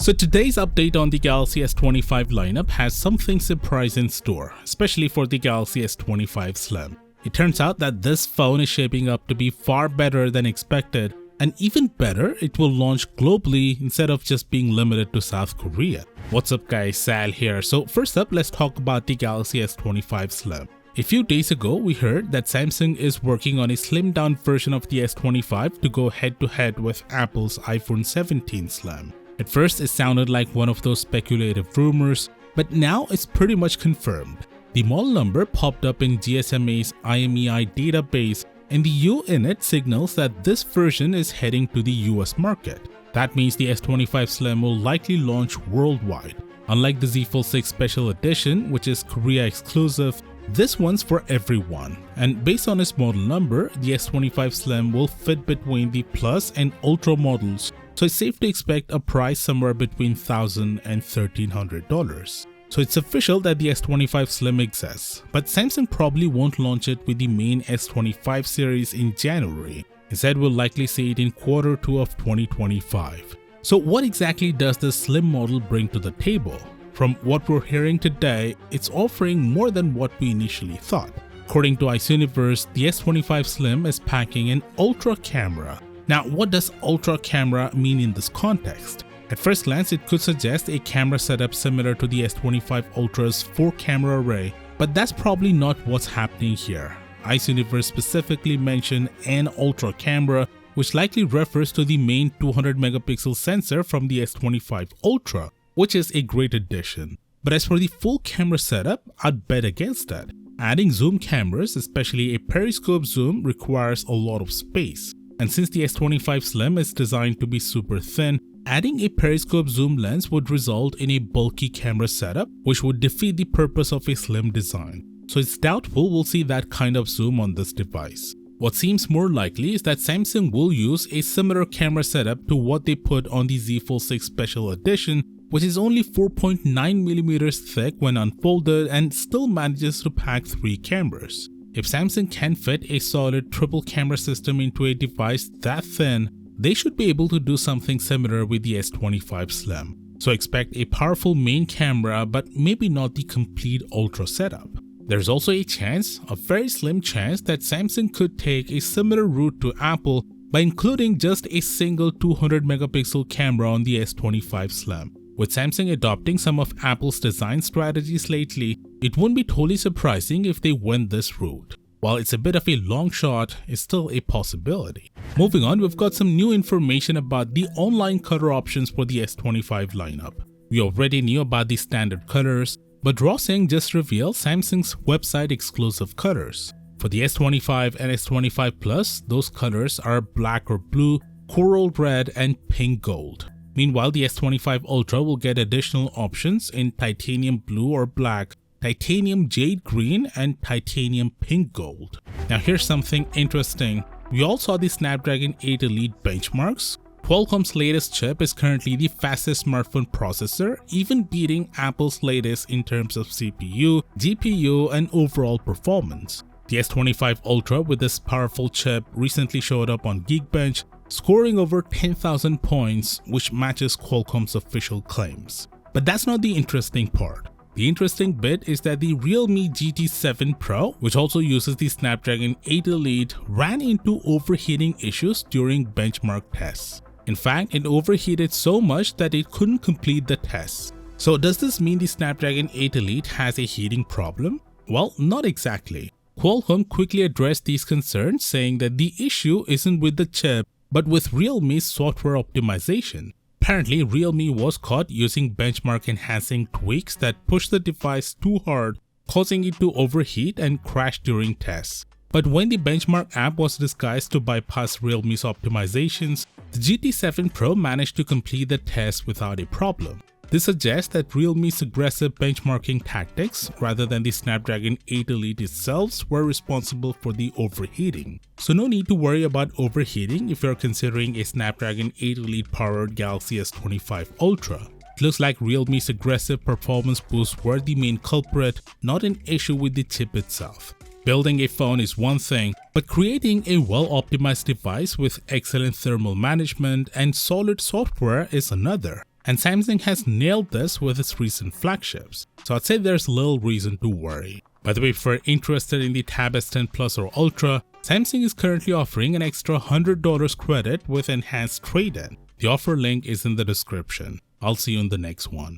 So today's update on the Galaxy S25 lineup has something surprise in store, especially for the Galaxy S25 Slim. It turns out that this phone is shaping up to be far better than expected, and even better, it will launch globally instead of just being limited to South Korea. What's up guys, Sal here. So first up, let's talk about the Galaxy S25 Slim. A few days ago, we heard that Samsung is working on a slimmed down version of the S25 to go head to head with Apple's iPhone 17 Slim. At first, it sounded like one of those speculative rumors, but now it's pretty much confirmed. The model number popped up in GSMA's IMEI database, and the U in it signals that this version is heading to the US market. That means the S25 Slim will likely launch worldwide. Unlike the Z Fold 6 Special Edition, which is Korea exclusive, this one's for everyone. And based on its model number, the S25 Slim will fit between the Plus and Ultra models, so it's safe to expect a price somewhere between $1,000 and $1,300. So it's official that the S25 Slim exists, but Samsung probably won't launch it with the main S25 series in January. Instead, we'll likely see it in Q2 of 2025. So what exactly does the Slim model bring to the table? From what we're hearing today, it's offering more than what we initially thought. According to IceUniverse, the S25 Slim is packing an Ultra camera. Now, what does Ultra camera mean in this context? At first glance, it could suggest a camera setup similar to the S25 Ultra's 4-camera array, but that's probably not what's happening here. IceUniverse specifically mentioned an Ultra camera, which likely refers to the main 200-megapixel sensor from the S25 Ultra, which is a great addition. But as for the full camera setup, I'd bet against that. Adding zoom cameras, especially a periscope zoom, requires a lot of space. And since the S25 Slim is designed to be super thin, adding a periscope zoom lens would result in a bulky camera setup, which would defeat the purpose of a slim design. So it's doubtful we'll see that kind of zoom on this device. What seems more likely is that Samsung will use a similar camera setup to what they put on the Z Fold 6 Special Edition, which is only 4.9mm thick when unfolded and still manages to pack 3 cameras. If Samsung can fit a solid triple camera system into a device that thin, they should be able to do something similar with the S25 Slim. So expect a powerful main camera, but maybe not the complete Ultra setup. There's also a chance, a very slim chance, that Samsung could take a similar route to Apple by including just a single 200-megapixel camera on the S25 Slim. With Samsung adopting some of Apple's design strategies lately, it wouldn't be totally surprising if they went this route. While it's a bit of a long shot, it's still a possibility. Moving on, we've got some new information about the online color options for the S25 lineup. We already knew about the standard colors, but Rossing just revealed Samsung's website exclusive colors. For the S25 and S25 Plus, those colors are black or blue, coral red, and pink gold. Meanwhile, the S25 Ultra will get additional options in titanium blue or black, titanium jade green, and titanium pink gold. Now here's something interesting. We all saw the Snapdragon 8 Elite benchmarks. Qualcomm's latest chip is currently the fastest smartphone processor, even beating Apple's latest in terms of CPU, GPU, and overall performance. The S25 Ultra with this powerful chip recently showed up on Geekbench, scoring over 10,000 points, which matches Qualcomm's official claims. But that's not the interesting part. The interesting bit is that the Realme GT7 Pro, which also uses the Snapdragon 8 Elite, ran into overheating issues during benchmark tests. In fact, it overheated so much that it couldn't complete the tests. So does this mean the Snapdragon 8 Elite has a heating problem? Well, not exactly. Qualcomm quickly addressed these concerns, saying that the issue isn't with the chip, but with Realme's software optimization. Apparently, Realme was caught using benchmark enhancing tweaks that pushed the device too hard, causing it to overheat and crash during tests. But when the benchmark app was disguised to bypass Realme's optimizations, the GT7 Pro managed to complete the test without a problem. This suggests that Realme's aggressive benchmarking tactics, rather than the Snapdragon 8 Elite itself, were responsible for the overheating. So no need to worry about overheating if you're considering a Snapdragon 8 Elite powered Galaxy S25 Ultra. It looks like Realme's aggressive performance boosts were the main culprit, not an issue with the chip itself. Building a phone is one thing, but creating a well-optimized device with excellent thermal management and solid software is another. And Samsung has nailed this with its recent flagships, so I'd say there's little reason to worry. By the way, if you're interested in the Tab S10 Plus or Ultra, Samsung is currently offering an extra $100 credit with enhanced trade-in. The offer link is in the description. I'll see you in the next one.